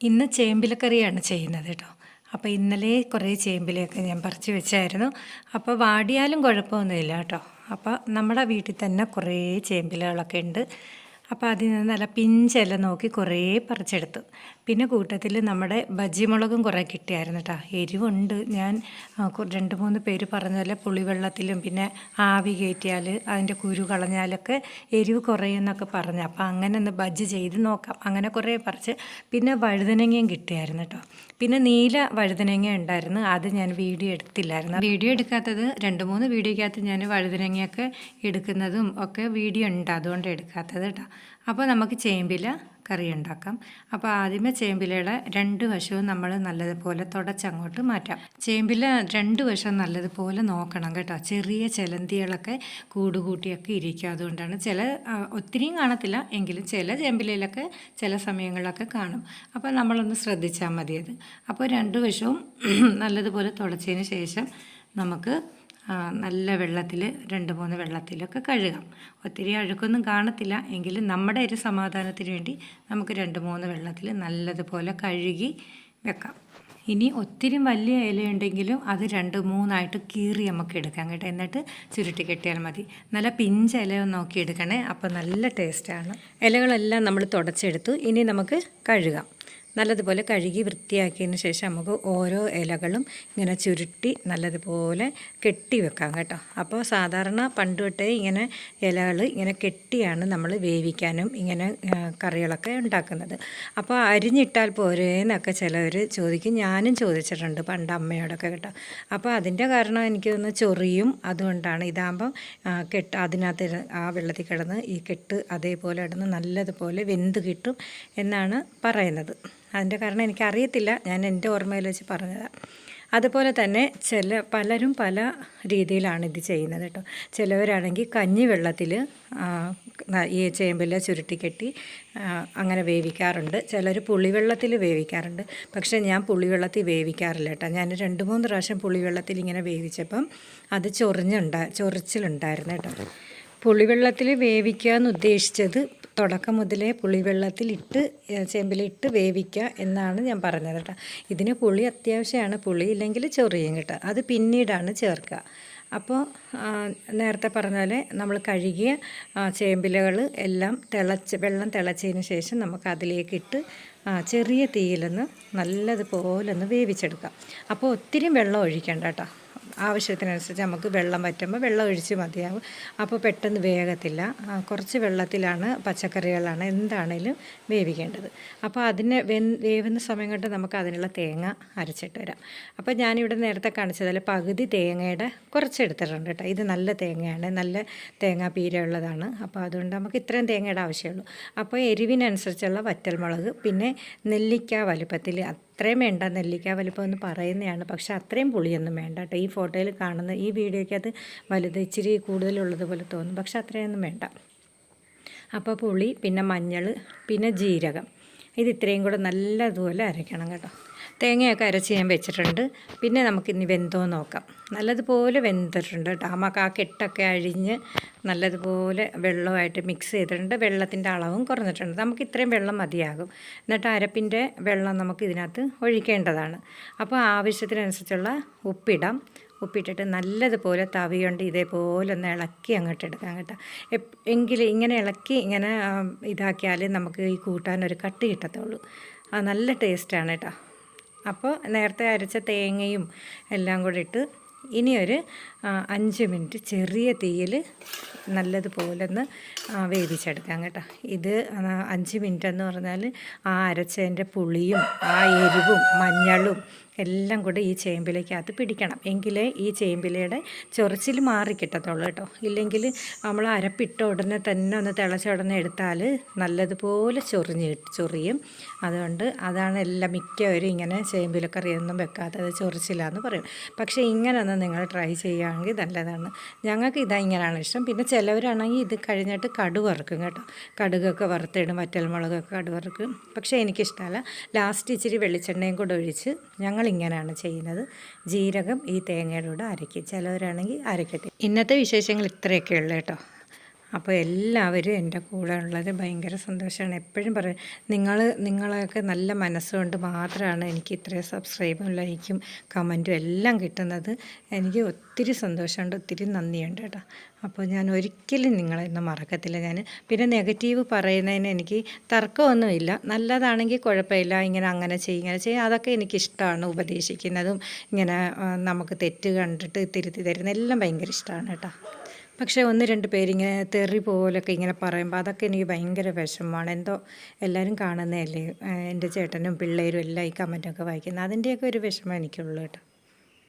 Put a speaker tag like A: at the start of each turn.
A: ഇന്ന് ചേമ്പിലക്കറിയാണ് ചെയ്യുന്നത് കേട്ടോ. അപ്പോൾ ഇന്നലെ കുറേ ചേമ്പിലയൊക്കെ ഞാൻ പറിച്ച് വെച്ചായിരുന്നു. അപ്പോൾ വാടിയാലും കുഴപ്പമൊന്നുമില്ല കേട്ടോ. അപ്പോൾ നമ്മുടെ വീട്ടിൽ തന്നെ കുറേ ചേമ്പിലകളൊക്കെ ഉണ്ട്. അപ്പോൾ അതിൽ നിന്ന് നല്ല പിഞ്ചില നോക്കി കുറേ പറിച്ചെടുത്തു. പിന്നെ കൂട്ടത്തിൽ നമ്മുടെ ബജിമുളകും കുറേ കിട്ടിയായിരുന്നു കേട്ടോ. എരിവുണ്ട്. ഞാൻ 2-3 പേര് പറഞ്ഞ പോലെ പുളിവെള്ളത്തിലും പിന്നെ ആവി കയറ്റിയാൽ അതിൻ്റെ കുരു കളഞ്ഞാലൊക്കെ എരിവ് കുറയുമെന്നൊക്കെ പറഞ്ഞു. അപ്പോൾ അങ്ങനെ ഒന്ന് ബജ്ജി ചെയ്ത് നോക്കാം. അങ്ങനെ കുറേ പറിച്ച് പിന്നെ വഴുതനങ്ങയും കിട്ടിയായിരുന്നു കേട്ടോ. പിന്നെ നീല വഴുതനങ്ങ ഉണ്ടായിരുന്നു. അത് ഞാൻ വീഡിയോ എടുത്തില്ലായിരുന്നു. വീഡിയോ എടുക്കാത്തത് 2-3 വീഡിയോക്കകത്ത് ഞാൻ വഴുതനങ്ങയൊക്കെ എടുക്കുന്നതും ഒക്കെ വീഡിയോ ഉണ്ട്, അതുകൊണ്ട് എടുക്കാത്തത് കേട്ടോ. അപ്പോൾ നമുക്ക് ചേമ്പില കറി ഉണ്ടാക്കാം. അപ്പോൾ ആദ്യമേ ചേമ്പിലയുടെ 2 വശവും നമ്മൾ നല്ലതുപോലെ തുടച്ചങ്ങോട്ട് മാറ്റാം. ചേമ്പില 2 വശവും നല്ലതുപോലെ നോക്കണം കേട്ടോ. ചെറിയ ചിലന്തികളൊക്കെ കൂടുകൂട്ടിയൊക്കെ ഇരിക്കും. അതുകൊണ്ടാണ് ഒത്തിരിയും കാണത്തില്ല, എങ്കിലും ചില ചേമ്പിലയിലൊക്കെ ചില സമയങ്ങളിലൊക്കെ കാണും. അപ്പോൾ നമ്മളൊന്ന് ശ്രദ്ധിച്ചാൽ മതി അത്. അപ്പോൾ 2 വശവും നല്ലതുപോലെ തുടച്ചതിന് ശേഷം നമുക്ക് നല്ല വെള്ളത്തിൽ 2-3 വെള്ളത്തിലൊക്കെ കഴുകാം. ഒത്തിരി അഴുക്കൊന്നും കാണത്തില്ല, എങ്കിലും നമ്മുടെ ഒരു സമാധാനത്തിന് വേണ്ടി നമുക്ക് 2-3 വെള്ളത്തിൽ നല്ലതുപോലെ കഴുകി വെക്കാം. ഇനി ഒത്തിരി വലിയ ഇലയുണ്ടെങ്കിലും അത് 2-3 കീറി നമുക്ക് എടുക്കാം കേട്ടോ. എന്നിട്ട് ചുരുട്ടി കെട്ടിയാൽ മതി. നല്ല പിഞ്ച് ഇല നോക്കി എടുക്കണേ, അപ്പോൾ നല്ല ടേസ്റ്റാണ്. ഇലകളെല്ലാം നമ്മൾ തുടച്ചെടുത്തു. ഇനി നമുക്ക് കഴുകാം. നല്ലതുപോലെ കഴുകി വൃത്തിയാക്കിയതിന് ശേഷം നമുക്ക് ഓരോ ഇലകളും ഇങ്ങനെ ചുരുട്ടി നല്ലതുപോലെ കെട്ടി വെക്കാം കേട്ടോ. അപ്പോൾ സാധാരണ പണ്ട് തൊട്ടേ ഇങ്ങനെ ഇലകൾ ഇങ്ങനെ കെട്ടിയാണ് നമ്മൾ വേവിക്കാനും ഇങ്ങനെ കറികളൊക്കെ ഉണ്ടാക്കുന്നത്. അപ്പോൾ അരിഞ്ഞിട്ടാൽ പോരേന്നൊക്കെ ചിലവർ ചോദിക്കും. ഞാനും ചോദിച്ചിട്ടുണ്ട് പണ്ട് അമ്മയോടൊക്കെ കേട്ടോ. അപ്പോൾ അതിൻ്റെ കാരണം എനിക്കൊന്ന് ചൊറിയും, അതുകൊണ്ടാണ്. ഇതാകുമ്പം അതിനകത്ത് ആ വെള്ളത്തിൽ കിടന്ന് ഈ കെട്ട് അതേപോലെ കിടന്ന് നല്ലതുപോലെ വെന്ത് കിട്ടും എന്നാണ് പറയുന്നത്. അതിൻ്റെ കാരണം എനിക്കറിയത്തില്ല, ഞാൻ എൻ്റെ ഓർമ്മയിൽ വെച്ച് പറഞ്ഞതാണ്. അതുപോലെ തന്നെ പലരും പല രീതിയിലാണ് ഇത് ചെയ്യുന്നത് കേട്ടോ. ചിലവരാണെങ്കിൽ കഞ്ഞി വെള്ളത്തിൽ ഈ ചേമ്പില ചുരുട്ടിക്കെട്ടി അങ്ങനെ വേവിക്കാറുണ്ട്. ചിലർ പുളിവെള്ളത്തിൽ വേവിക്കാറുണ്ട്. പക്ഷേ ഞാൻ പുളിവെള്ളത്തിൽ വേവിക്കാറില്ല കേട്ടോ. ഞാൻ 2-3 പ്രാവശ്യം പുളിവെള്ളത്തിൽ ഇങ്ങനെ വേവിച്ചപ്പം അത് ചൊറിച്ചിലുണ്ടായിരുന്നു കേട്ടോ. പുളിവെള്ളത്തിൽ വേവിക്കുക എന്ന് ഉദ്ദേശിച്ചത് തുടക്കം മുതലേ പുളിവെള്ളത്തിലിട്ട് ചേമ്പിലിട്ട് വേവിക്കുക എന്നാണ് ഞാൻ പറഞ്ഞത് കേട്ടോ. ഇതിന് പുളി അത്യാവശ്യമാണ്. പുളി ഇല്ലെങ്കിൽ ചൊറിയും കേട്ടോ. അത് പിന്നീടാണ് ചേർക്കുക. അപ്പോൾ നേരത്തെ പറഞ്ഞ പോലെ നമ്മൾ കഴുകിയ ചേമ്പിലകൾ എല്ലാം വെള്ളം തിളച്ചതിന് ശേഷം നമുക്ക് അതിലേക്കിട്ട് ചെറിയ തീയിലൊന്ന് നല്ലതുപോലെ ഒന്ന് വേവിച്ചെടുക്കാം. അപ്പോൾ ഒത്തിരി വെള്ളം ഒഴിക്കണ്ട കേട്ടോ. ആവശ്യത്തിനനുസരിച്ച് നമുക്ക് വെള്ളം വറ്റുമ്പോൾ വെള്ളം ഒഴിച്ച് മതിയാവും. അപ്പോൾ പെട്ടെന്ന് വേഗത്തില്ല. കുറച്ച് വെള്ളത്തിലാണ് പച്ചക്കറികളാണ് എന്താണേലും വേവിക്കേണ്ടത്. അപ്പോൾ വേവുന്ന സമയം കൊണ്ട് നമുക്ക് അതിനുള്ള തേങ്ങ അരച്ചിട്ട് വരാം. അപ്പോൾ ഞാനിവിടെ നേരത്തെ കാണിച്ചതിൽ പകുതി തേങ്ങയുടെ കുറച്ചെടുത്തിട്ടുണ്ട് കേട്ടോ. ഇത് നല്ല തേങ്ങയാണ്, നല്ല തേങ്ങ പീര ഉള്ളതാണ്. അപ്പോൾ അതുകൊണ്ട് നമുക്ക് ഇത്രയും തേങ്ങയുടെ ആവശ്യമുള്ളൂ. അപ്പോൾ എരിവിനനുസരിച്ചുള്ള വറ്റൽമുളക്, പിന്നെ നെല്ലിക്ക വലുപ്പത്തിൽ, അത്രയും വേണ്ട. നെല്ലിക്ക വലിപ്പം എന്ന് പറയുന്നതാണ്, പക്ഷേ അത്രയും പുളിയൊന്നും വേണ്ട കേട്ടോ. ഈ ഫോട്ടോയിൽ കാണുന്ന ഈ വീഡിയോയ്ക്ക് അത് ഇച്ചിരി കൂടുതലുള്ളതുപോലെ തോന്നും, പക്ഷെ അത്രയൊന്നും വേണ്ട. അപ്പോൾ പുളി, പിന്നെ മഞ്ഞൾ, പിന്നെ ജീരകം, ഇത് ഇത്രയും കൂടെ നല്ലതുപോലെ അരയ്ക്കണം കേട്ടോ. തേങ്ങയൊക്കെ അരച്ച് ഞാൻ വെച്ചിട്ടുണ്ട്. പിന്നെ നമുക്കിനി വെന്തോ നോക്കാം. നല്ലതുപോലെ വെന്തിട്ടുണ്ട് കേട്ടോ. നമുക്ക് ആ കെട്ടൊക്കെ അഴിഞ്ഞ് നല്ലതുപോലെ വെള്ളമായിട്ട് മിക്സ് ചെയ്തിട്ടുണ്ട്. വെള്ളത്തിൻ്റെ അളവും കുറഞ്ഞിട്ടുണ്ട്. നമുക്ക് ഇത്രയും വെള്ളം മതിയാകും. എന്നിട്ട് അരപ്പിൻ്റെ വെള്ളം നമുക്ക് ഇതിനകത്ത് ഒഴിക്കേണ്ടതാണ്. അപ്പോൾ ആവശ്യത്തിനനുസരിച്ചുള്ള ഉപ്പിടാം. ഉപ്പിട്ടിട്ട് നല്ലതുപോലെ തവി കൊണ്ട് ഇതേപോലെ ഒന്ന് ഇളക്കി അങ്ങോട്ട് എടുക്കാം കേട്ടോ. ഇങ്ങനെ ഇളക്കി ഇങ്ങനെ ഇതാക്കിയാൽ നമുക്ക് ഈ കൂട്ടാനൊരു കട്ടി കിട്ടത്തുള്ളൂ. നല്ല ടേസ്റ്റാണ് കേട്ടോ. അപ്പോൾ നേരത്തെ അരച്ച തേങ്ങയും എല്ലാം കൂടി ഇട്ട് ഇനി ഒരു 5 മിനിറ്റ് ചെറിയ തീയിൽ നല്ലതുപോലെ ഒന്ന് വേവിച്ചെടുക്കാം കേട്ടോ. ഇത് 5 മിനിറ്റ് എന്ന് പറഞ്ഞാൽ ആ അരച്ചതിൻ്റെ പുളിയും ആ എരിവും മഞ്ഞളും എല്ലാം കൂടെ ഈ ചേമ്പിലേക്കകത്ത് പിടിക്കണം. എങ്കിലേ ഈ ചേമ്പിലയുടെ ചൊറിച്ചിൽ മാറി കിട്ടത്തുള്ളൂ കേട്ടോ. ഇല്ലെങ്കിൽ നമ്മൾ അരപ്പിട്ട ഉടനെ തന്നെ ഒന്ന് തിളച്ച ഉടനെ എടുത്താൽ നല്ലതുപോലെ ചൊറിയും. അതുകൊണ്ട് അതാണ് മിക്കവരും ഇങ്ങനെ ചേമ്പിലക്കറിയൊന്നും വെക്കാത്തത്, ചൊറിച്ചില്ലാന്ന് പറയും. പക്ഷേ ഇങ്ങനെ ഒന്ന് നിങ്ങൾ ട്രൈ ചെയ്യുകയാണെങ്കിൽ നല്ലതാണ്. ഞങ്ങൾക്ക് ഇങ്ങനെയാണ് ഇഷ്ടം. പിന്നെ ചിലവരാണെങ്കിൽ ഇത് കഴിഞ്ഞിട്ട് കടുക് വറുക്കും കേട്ടോ. കടുകൊക്കെ വറുത്തിടും, വറ്റൽമുളകൊക്കെ കടുക് വറുക്കും. പക്ഷേ എനിക്കിഷ്ടമല്ല. ലാസ്റ്റ് ഇച്ചിരി വെളിച്ചെണ്ണയും കൂടെ ഒഴിച്ച് ഞങ്ങളിങ്ങനെയാണ് ചെയ്യുന്നത്. ജീരകം ഈ തേങ്ങയുടെ കൂടെ അരയ്ക്കും. ചിലവരാണെങ്കിൽ അരയ്ക്കട്ടെ. ഇന്നത്തെ വിശേഷങ്ങൾ ഇത്രയൊക്കെ ഉള്ളൂ കേട്ടോ. അപ്പോൾ എല്ലാവരും എൻ്റെ കൂടെ ഉള്ളത് ഭയങ്കര സന്തോഷമാണ്. എപ്പോഴും പറയും നിങ്ങളെയൊക്കെ നല്ല മനസ്സുകൊണ്ട് മാത്രമാണ് എനിക്ക് ഇത്രയും സബ്സ്ക്രൈബും ലൈക്കും കമൻറ്റും എല്ലാം കിട്ടുന്നത്. എനിക്ക് ഒത്തിരി സന്തോഷമുണ്ട്, ഒത്തിരി നന്ദിയുണ്ട് കേട്ടോ. അപ്പോൾ ഞാൻ ഒരിക്കലും നിങ്ങളെയൊന്നും മറക്കത്തില്ല. പിന്നെ നെഗറ്റീവ് പറയുന്നതിന് എനിക്ക് തർക്കമൊന്നുമില്ല. നല്ലതാണെങ്കിൽ കുഴപ്പമില്ല, അങ്ങനെ ചെയ്യും അതൊക്കെ എനിക്കിഷ്ടമാണ്. ഉപദേശിക്കുന്നതും നമുക്ക് തെറ്റ് കണ്ടിട്ട് തിരുത്തി തരുന്ന എല്ലാം ഭയങ്കര ഇഷ്ടമാണ് കേട്ടോ. പക്ഷേ 1-2 പേരിങ്ങനെ തെറി പോലൊക്കെ പറയുമ്പോൾ അതൊക്കെ എനിക്ക് ഭയങ്കര വിഷമമാണ്. എന്തോ എല്ലാവരും കാണുന്നതല്ലേ, എൻ്റെ ചേട്ടനും പിള്ളേരും എല്ലാം ഈ കമൻറ്റൊക്കെ വായിക്കുന്നത്, അതിൻ്റെയൊക്കെ ഒരു വിഷമം എനിക്കുള്ളൂ കേട്ടോ.